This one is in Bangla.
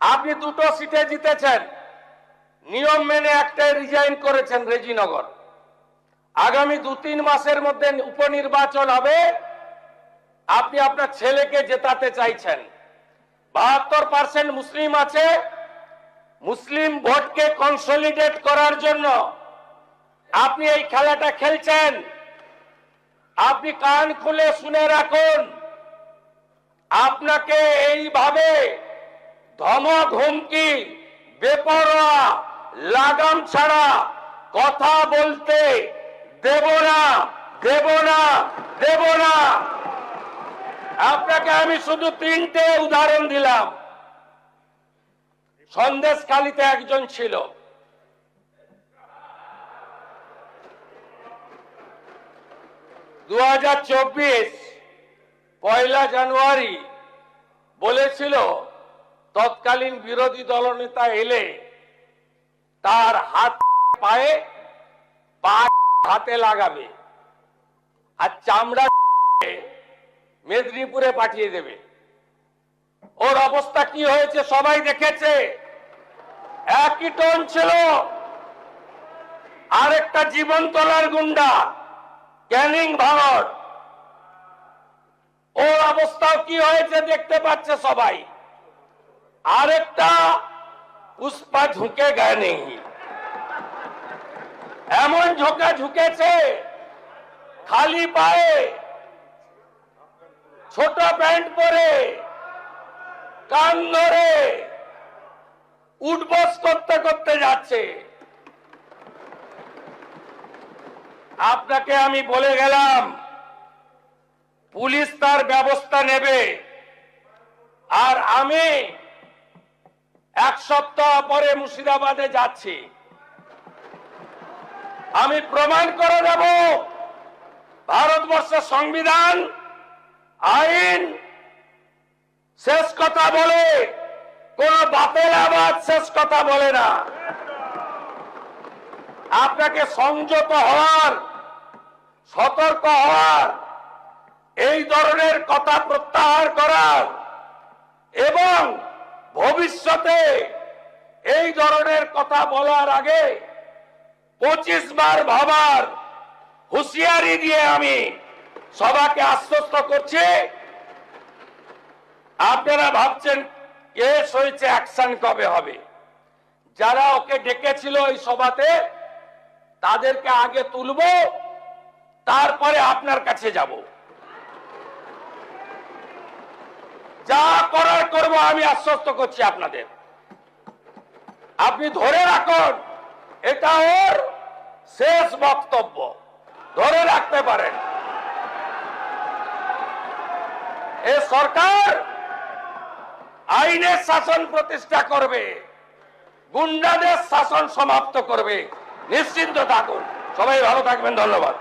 আপনি দুটো সিটে জিতেছেন, নিয়ম মেনে একটাই রিজাইন করেছেন রেজিনগর। আগামী 2-3 মাসের মধ্যে উপনির্বাচন হবে, আপনি আপনার ছেলেকে জেতাতে চাইছেন। 72% মুসলিম আছে, মুসলিম ভোটকে কনসলিডেট করার জন্য আপনি এই খেলাটা খেলছেন। আপনি কান খুলে শুনে রাখুন, আপনাকে এইভাবে ধমক হুমকি বেপরোয়া লাগাম ছাড়া কথা বলতে দেব না, দেব না, দেব না। আপনাকে আমি শুধু 3টে উদাহরণ দিলাম। সন্দেশখালীতে একজন ছিল, পয়লা জানুয়ারি বলেছিল তৎকালীন বিরোধী দলনেতা এলে তার হাত পায়ে পা হাতে লাগাবে আর চামড়া মেদিনীপুরে পাঠিয়ে দেবে। ওর অবস্থা কি হয়েছে সবাই দেখেছে। একই টোন ছিল। আরেকটা জীবনতলার গুন্ডা ক্যানিং ভাঙড়, ওর অবস্থাও কি হয়েছে দেখতে পাচ্ছে সবাই। আরেকটা পুষ্পা ঝুঁকে গায়ে নেই, এমন ঝোঁকা ঝুঁকেছে খালি পায়ে, ছোট প্যান্ট পরে, কান ধরে উঠবস করতে করতে যাচ্ছে। আপনাকে আমি বলে গেলাম পুলিশ তার ব্যবস্থা নেবে। আর আমি 1 সপ্তাহ পরে মুর্শিদাবাদে যাচ্ছি। আমি প্রমাণ করে দেব ভারতবর্ষের সংবিধান আইন শেষ কথা বলে, কোন বাতিল আওয়াজ শেষ কথা বলে না। আপনাকে সংযত হওয়ার, সতর্ক হওয়ার, এই ধরনের কথা প্রত্যাহার করার এবং ভবিষ্যতে এই ধরনের কথা বলার আগে 25 বার ভাবার হুঁশিয়ারি দিয়ে আমি সবাইকে আশ্বস্ত করছি। আপনারা ভাবছেন কেস হয়েছে, অ্যাকশন কবে হবে? যারা ওকে ডেকেছিল এই সভাতে তাদেরকে আগে তুলব, তারপরে আপনার কাছে যাব। যা করার করব, আমি আশ্বস্ত করছি আপনাদের। আপনি ধরে রাখুন, এটা ওর শেষ বক্তব্য, ধরে রাখতে পারেন। এ সরকার আইনের শাসন প্রতিষ্ঠা করবে, গুন্ডাদের শাসন সমাপ্ত করবে, নিশ্চিন্ত থাকুন। সবাই ভালো থাকবেন, ধন্যবাদ।